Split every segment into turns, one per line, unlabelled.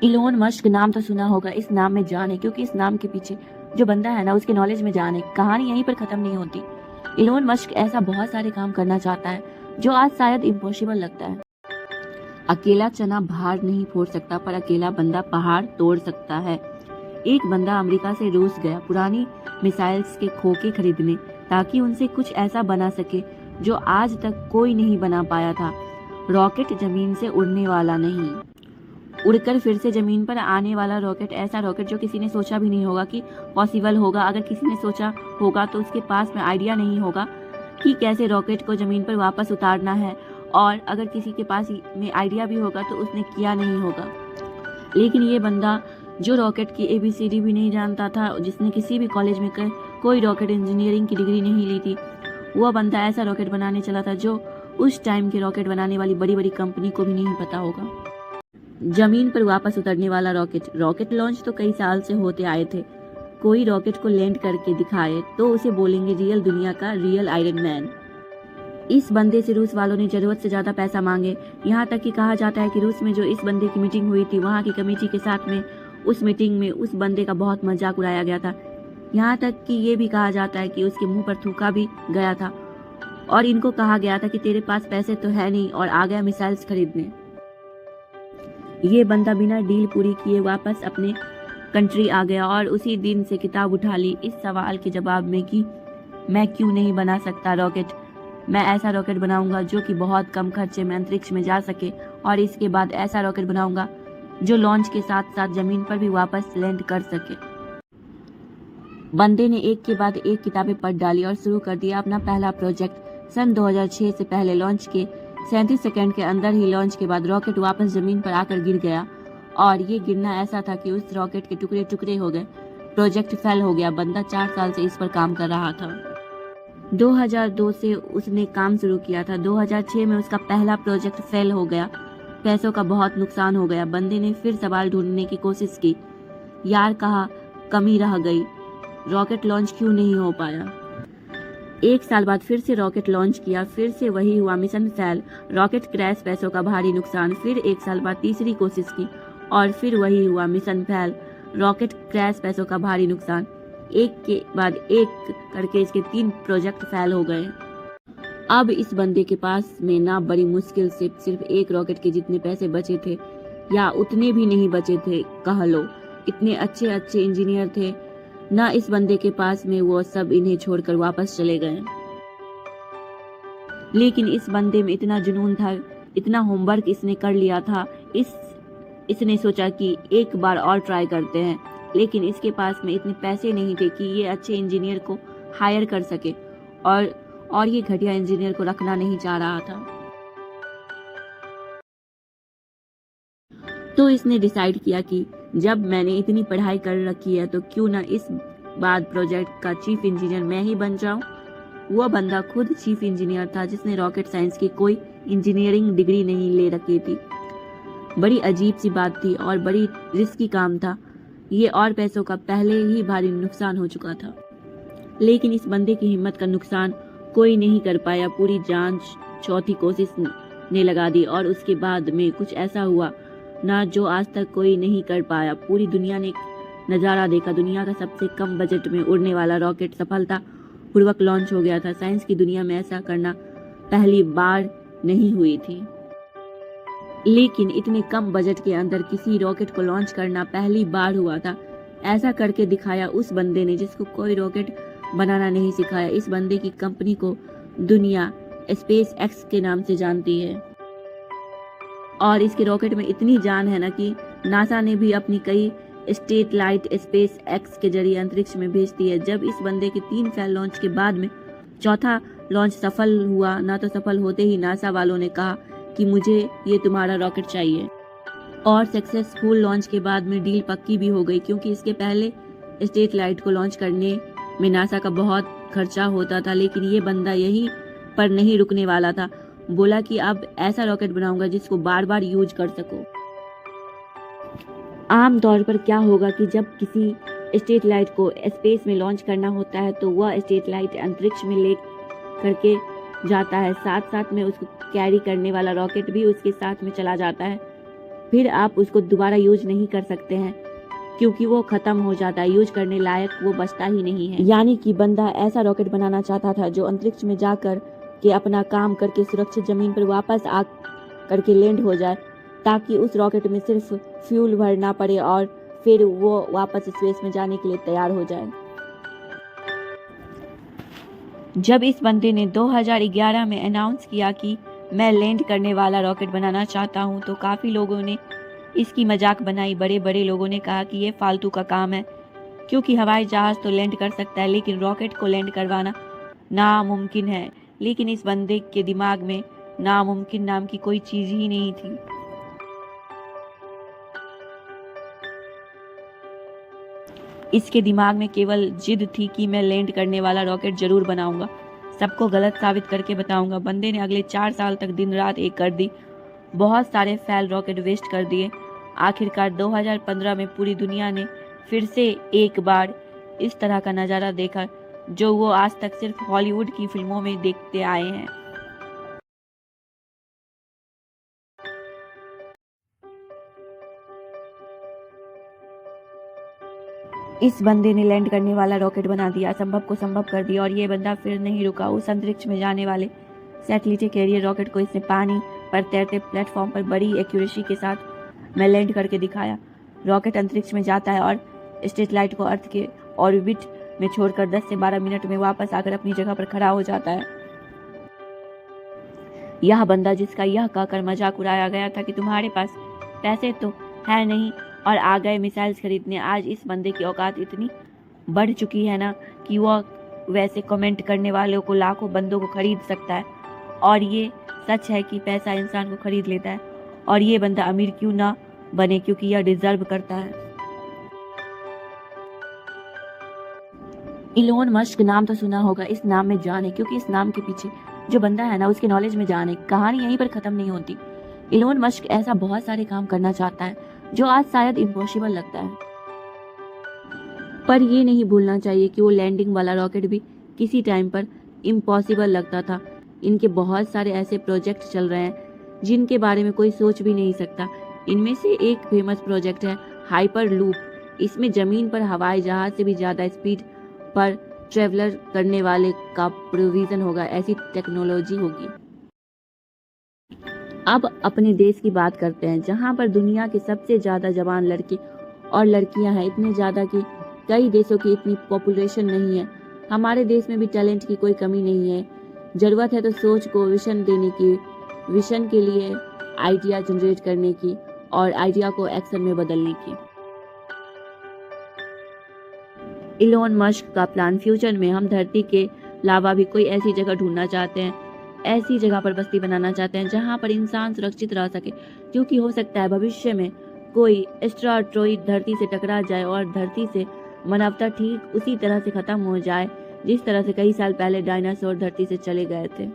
Elon Musk नाम तो सुना होगा, इस नाम में जान है क्योंकि इस नाम के पीछे जो बंदा है ना उसके नॉलेज में जान है। कहानी यहीं पर खत्म नहीं होती। इलोन मस्क ऐसा बहुत सारे काम करना चाहता है जो आज शायद इम्पॉसिबल लगता है। अकेला चना भार नहीं फोड़ सकता पर अकेला बंदा पहाड़ तोड़ सकता है। एक बंदा अमेरिका से रूस गया पुरानी मिसाइल्स के खोखे खरीदने ताकि उनसे कुछ ऐसा बना सके जो आज तक कोई नहीं बना पाया था। रॉकेट जमीन से उड़ने वाला नहीं, उड़कर फिर से जमीन पर आने वाला रॉकेट। ऐसा रॉकेट जो किसी ने सोचा भी नहीं होगा कि पॉसिबल होगा। अगर किसी ने सोचा होगा तो उसके पास में आइडिया नहीं होगा कि कैसे रॉकेट को जमीन पर वापस उतारना है, और अगर किसी के पास में आइडिया भी होगा तो उसने किया नहीं होगा। लेकिन ये बंदा जो रॉकेट की ABCD भी नहीं जानता था, जिसने किसी भी कॉलेज में कोई रॉकेट इंजीनियरिंग की डिग्री नहीं ली थी, वह बंदा ऐसा रॉकेट बनाने चला था जो उस टाइम के रॉकेट बनाने वाली बड़ी बड़ी कंपनी को भी नहीं पता होगा। जमीन पर वापस उतरने वाला रॉकेट लॉन्च तो कई साल से होते आए थे। कोई रॉकेट को लैंड करके दिखाए तो उसे बोलेंगे रियल दुनिया का रियल आयरन मैन। इस बंदे से रूस वालों ने जरूरत से ज्यादा पैसा मांगे। यहाँ तक कि कहा जाता है कि रूस में जो इस बंदे की मीटिंग हुई थी, वहाँ की कमेटी के साथ में उस मीटिंग में उस बंदे का बहुत मजाक उड़ाया गया था। यहाँ तक कि ये भी कहा जाता है कि उसके मुंह पर थूका भी गया था और इनको कहा गया था कि तेरे पास पैसे तो है नहीं, और आ गया मिसाइल्स खरीदने। ये बंदा बिना डील पूरी किए वापस अपने कंट्री आ गया और उसी दिन से किताब उठा ली इस सवाल के जवाब में कि मैं क्यों नहीं बना सकता रॉकेट। मैं ऐसा रॉकेट बनाऊंगा जो कि बहुत कम खर्चे में अंतरिक्ष में जा सके, और इसके बाद ऐसा रॉकेट बनाऊंगा जो लॉन्च के साथ साथ जमीन पर भी वापस लैंड कर सके। बंदे ने एक के बाद एक किताबें पढ़ डाली और शुरू कर दिया अपना पहला प्रोजेक्ट। सन 2006 से पहले लॉन्च के 37 सेकंड के अंदर ही लॉन्च के बाद रॉकेट वापस जमीन पर आकर गिर गया, और ये गिरना ऐसा था कि उस रॉकेट के टुकड़े टुकड़े हो गए। प्रोजेक्ट फेल हो गया। बंदा 4 साल से इस पर काम कर रहा था। 2002 से उसने काम शुरू किया था। 2006 में उसका पहला प्रोजेक्ट फेल हो गया। पैसों का बहुत नुकसान हो गया। बंदे ने फिर सवाल ढूंढने की कोशिश की। यार कहा कमी रह गई, रॉकेट लॉन्च क्यों नहीं हो पाया। 1 साल बाद फिर से रॉकेट लॉन्च किया, फिर से वही हुआ, मिशन फेल, रॉकेट क्रैश, पैसों का भारी नुकसान। फिर 1 साल बाद तीसरी कोशिश की और फिर वही हुआ, मिशन फेल, रॉकेट क्रैश, पैसों का भारी नुकसान। एक के बाद एक करके इसके 3 प्रोजेक्ट फेल हो गए। अब इस बंदे के पास में ना बड़ी मुश्किल से सिर्फ एक रॉकेट के जितने पैसे बचे थे, या उतने भी नहीं बचे थे कह लो। इतने अच्छे अच्छे इंजीनियर थे ना इस बंदे के पास में, वो सब इन्हें छोड़कर वापस चले गए। लेकिन इस बंदे में इतना जुनून था, इतना होमवर्क इसने कर लिया था, इसने सोचा कि एक बार और ट्राई करते हैं। लेकिन इसके पास में इतने पैसे नहीं थे कि ये अच्छे इंजीनियर को हायर कर सके, और ये घटिया इंजीनियर को रखना नहीं चाह रहा था। तो इसने डिसाइड किया कि जब मैंने इतनी पढ़ाई कर रखी है तो क्यों ना इस बाद प्रोजेक्ट का चीफ इंजीनियर मैं ही बन जाऊं। वह बंदा खुद चीफ इंजीनियर था जिसने रॉकेट साइंस की कोई इंजीनियरिंग डिग्री नहीं ले रखी थी। बड़ी अजीब सी बात थी और बड़ी रिस्की काम था ये, और पैसों का पहले ही भारी नुकसान हो चुका था। लेकिन इस बंदे की हिम्मत का नुकसान कोई नहीं कर पाया। पूरी जांच चौथी कोशिश ने लगा दी और उसके बाद में कुछ ऐसा हुआ ना जो आज तक कोई नहीं कर पाया। पूरी दुनिया ने नज़ारा देखा। दुनिया का सबसे कम बजट में उड़ने वाला रॉकेट सफलता पूर्वक लॉन्च हो गया था। साइंस की दुनिया में ऐसा करना पहली बार नहीं हुई थी। लेकिन इतने कम बजट के अंदर किसी रॉकेट को लॉन्च करना पहली बार हुआ था। ऐसा करके दिखाया उस बंदे ने जिसको कोई रॉकेट बनाना नहीं सिखाया। इस बंदे की कंपनी को दुनिया SpaceX के नाम से जानती है, और इसके रॉकेट में इतनी जान है ना कि नासा ने भी अपनी कई सैटेलाइट SpaceX के जरिए अंतरिक्ष में भेज दी है। जब इस बंदे के 3 फेल लॉन्च के बाद में चौथा लॉन्च सफल हुआ ना, तो सफल होते ही नासा वालों ने कहा कि मुझे ये तुम्हारा रॉकेट चाहिए। और सक्सेसफुल लॉन्च के बाद में डील पक्की भी हो गई, क्योंकि इसके पहले सैटेलाइट को लॉन्च करने में नासा का बहुत खर्चा होता था। लेकिन ये बंदा यहीं पर नहीं रुकने वाला था। बोला कि अब ऐसा रॉकेट बनाऊंगा जिसको बार बार यूज कर सको। आम तौर पर क्या होगा कि जब किसी सैटेलाइट को स्पेस में लॉन्च करना होता है तो वह सैटेलाइट अंतरिक्ष में ले करके जाता है, साथ साथ में उसको कैरी करने वाला रॉकेट भी उसके साथ में चला जाता है। फिर आप उसको दोबारा यूज नहीं कर सकते हैं क्योंकि वो खत्म हो जाता है, यूज करने लायक वो बचता ही नहीं है। यानी कि बंदा ऐसा रॉकेट बनाना चाहता था जो अंतरिक्ष में जाकर के अपना काम करके सुरक्षित जमीन पर वापस आ करके लैंड हो जाए, ताकि उस रॉकेट में सिर्फ फ्यूल भरना पड़े और फिर वो वापस स्पेस में जाने के लिए तैयार हो जाए। जब इस बंदे ने 2011 में अनाउंस किया कि मैं लैंड करने वाला रॉकेट बनाना चाहता हूं, तो काफ़ी लोगों ने इसकी मजाक बनाई। बड़े बड़े लोगों ने कहा कि ये फालतू का काम है, क्योंकि हवाई जहाज़ तो लैंड कर सकता है लेकिन रॉकेट को लैंड करवाना नामुमकिन है। लेकिन इस बंदे के दिमाग में नामुमकिन नाम की कोई चीज़ ही नहीं थी। इसके दिमाग में केवल जिद थी कि मैं लैंड करने वाला रॉकेट जरूर बनाऊंगा, सबको गलत साबित करके बताऊंगा। बंदे ने अगले 4 साल तक दिन रात एक कर दी, बहुत सारे फेल रॉकेट वेस्ट कर दिए। आखिरकार 2015 में पूरी दुनिया ने फिर से एक बार इस तरह का नज़ारा देखा जो वो आज तक सिर्फ हॉलीवुड की फिल्मों में देखते आए हैं। इस बंदे ने लैंड करने वाला रॉकेट बना दिया, असंभव को संभव कर दिया। और ये बंदा फिर नहीं रुका। उस अंतरिक्ष में जाने वाले सैटेलाइट कैरियर रॉकेट को इसने पानी पर तैरते प्लेटफॉर्म पर बड़ी एक्यूरेसी के साथ में लैंड करके दिखाया। रॉकेट अंतरिक्ष में जाता है और सैटेलाइट को अर्थ के ऑर्बिट में छोड़कर 10 से 12 मिनट में वापस आकर अपनी जगह पर खड़ा हो जाता है। यह बंदा जिसका यह कहकर मजाक उड़ाया गया था कि तुम्हारे पास पैसे तो है नहीं और आ गए मिसाइल्स खरीदने, आज इस बंदे की औकात इतनी बढ़ चुकी है ना कि वह वैसे कमेंट करने वालों को लाखों बंदों को खरीद सकता है। और ये सच है कि पैसा इंसान को खरीद लेता है, और ये बंदा अमीर क्यों ना बने, क्योंकि यह डिजर्व करता है। इलोन मस्क नाम तो सुना होगा, इस नाम में जान है क्योंकि इस नाम के पीछे जो बंदा है ना उसके नॉलेज में जान है। कहानी यहीं पर खत्म नहीं होती। इलोन मस्क ऐसा बहुत सारे काम करना चाहता है जो आज शायद इम्पॉसिबल लगता है, पर ये नहीं भूलना चाहिए कि वो लैंडिंग वाला रॉकेट भी किसी टाइम पर इम्पॉसिबल लगता था। इनके बहुत सारे ऐसे प्रोजेक्ट चल रहे हैं जिनके बारे में कोई सोच भी नहीं सकता। इनमें से एक फेमस प्रोजेक्ट है हाइपर लूप। इसमें जमीन पर हवाई जहाज से भी ज़्यादा स्पीड पर ट्रेवलर करने वाले का प्रोविजन होगा, ऐसी टेक्नोलॉजी होगी। अब अपने देश की बात करते हैं, जहां पर दुनिया के सबसे ज़्यादा जवान लड़के और लड़कियां हैं, इतने ज़्यादा कि कई देशों की इतनी पॉपुलेशन नहीं है। हमारे देश में भी टैलेंट की कोई कमी नहीं है। ज़रूरत है तो सोच को विजन देने की, विजन के लिए आइडिया जनरेट करने की और आइडिया को एक्शन में बदलने की। इलोन मस्क का प्लान, फ्यूचर में हम धरती के अलावा भी कोई ऐसी जगह ढूंढना चाहते हैं, ऐसी जगह पर बस्ती बनाना चाहते हैं जहां पर इंसान सुरक्षित रह सके, क्योंकि हो सकता है भविष्य में कोई एस्ट्रॉइड धरती से टकरा जाए और धरती से मानवता ठीक उसी तरह से खत्म हो जाए जिस तरह से कई साल पहले डायनासोर धरती से चले गए थे।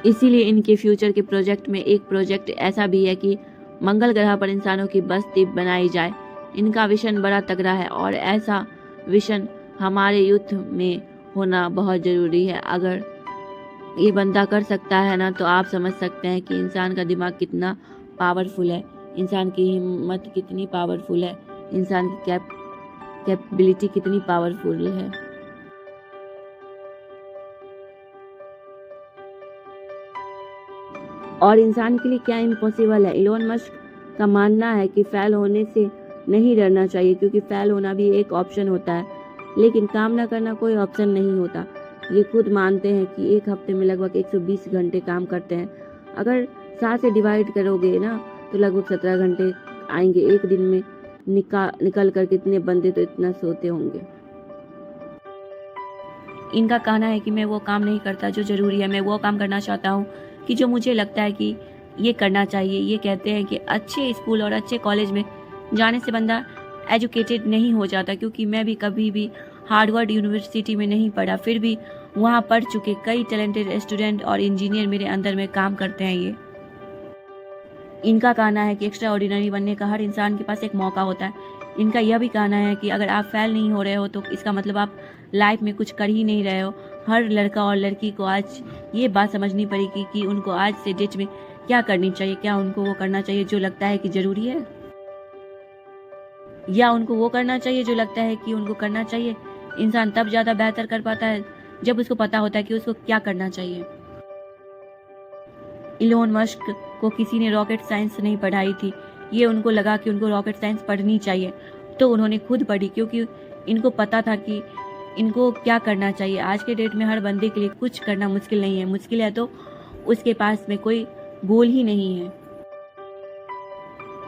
इसीलिए इनके फ्यूचर के प्रोजेक्ट में एक प्रोजेक्ट ऐसा भी है कि मंगल ग्रह पर इंसानों की बस्ती बनाई जाए। इनका विजन बड़ा तगड़ा है और ऐसा विजन हमारे युद्ध में होना बहुत ज़रूरी है। अगर ये बंदा कर सकता है ना, तो आप समझ सकते हैं कि इंसान का दिमाग कितना पावरफुल है, इंसान की हिम्मत कितनी पावरफुल है, इंसान की कैपेबिलिटी कितनी पावरफुल है। और इंसान के लिए क्या इम्पॉसिबल है। इलोन मस्क का मानना है कि फेल होने से नहीं डरना चाहिए, क्योंकि फेल होना भी एक ऑप्शन होता है, लेकिन काम ना करना कोई ऑप्शन नहीं होता। ये खुद मानते हैं कि एक हफ्ते में लगभग 120 घंटे काम करते हैं। अगर 7 से डिवाइड करोगे ना तो लगभग 17 घंटे आएंगे। एक दिन में निकल कर कितने बंदे तो इतना सोते होंगे। इनका कहना है कि मैं वो काम नहीं करता जो ज़रूरी है, मैं वो काम करना चाहता हूँ कि जो मुझे लगता है कि ये करना चाहिए। ये कहते हैं कि अच्छे स्कूल और अच्छे कॉलेज में जाने से बंदा एजुकेटेड नहीं हो जाता, क्योंकि मैं भी कभी भी हार्वर्ड यूनिवर्सिटी में नहीं पढ़ा, फिर भी वहाँ पढ़ चुके कई टैलेंटेड स्टूडेंट और इंजीनियर मेरे अंदर में काम करते हैं। ये इनका कहना है कि एक्स्ट्रा ऑर्डिनरी बनने का हर इंसान के पास एक मौका होता है। इनका यह भी कहना है कि अगर आप फेल नहीं हो रहे हो तो इसका मतलब आप लाइफ में कुछ कर ही नहीं रहे हो। हर लड़का और लड़की को आज ये बात समझनी पड़ेगी कि उनको आज से डेट में क्या करनी चाहिए, क्या उनको वो करना चाहिए जो लगता है कि जरूरी है, या उनको वो करना चाहिए जो लगता है कि उनको करना चाहिए। इंसान तब ज्यादा बेहतर कर पाता है जब उसको पता होता है कि उसको क्या करना चाहिए। इलोन मस्क को किसी ने रॉकेट साइंस नहीं पढ़ाई थी, ये उनको लगा कि उनको रॉकेट साइंस पढ़नी चाहिए, तो उन्होंने खुद पढ़ी, क्योंकि इनको पता था कि इनको क्या करना चाहिए। आज के डेट में हर बंदे के लिए कुछ करना मुश्किल नहीं है, मुश्किल है तो उसके पास में कोई गोल ही नहीं है,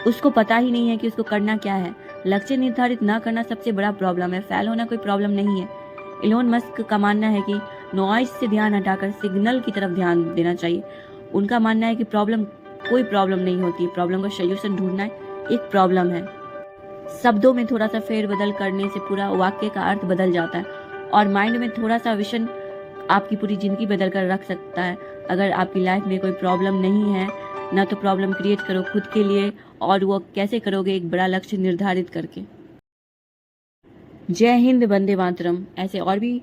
उसको पता ही नहीं है कि उसको करना क्या है। लक्ष्य निर्धारित ना करना सबसे बड़ा प्रॉब्लम है, फेल होना कोई प्रॉब्लम नहीं है। इलोन मस्क का मानना है कि नॉइज से ध्यान हटाकर सिग्नल की तरफ ध्यान देना चाहिए। उनका मानना है कि प्रॉब्लम कोई प्रॉब्लम नहीं होती, प्रॉब्लम का सॉल्यूशन ढूंढना एक प्रॉब्लम है। शब्दों में थोड़ा सा फेरबदल करने से पूरा वाक्य का अर्थ बदल जाता है, और माइंड में थोड़ा सा विजन आपकी पूरी जिंदगी बदल कर रख सकता है। अगर आपकी लाइफ में कोई प्रॉब्लम नहीं है ना, तो प्रॉब्लम क्रिएट करो खुद के लिए, और वो कैसे करोगे, एक बड़ा लक्ष्य निर्धारित करके। जय हिंद, वंदे मातरम। ऐसे और भी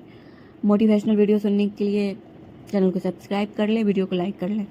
मोटिवेशनल वीडियो सुनने के लिए चैनल को सब्सक्राइब कर ले, वीडियो को लाइक कर ले।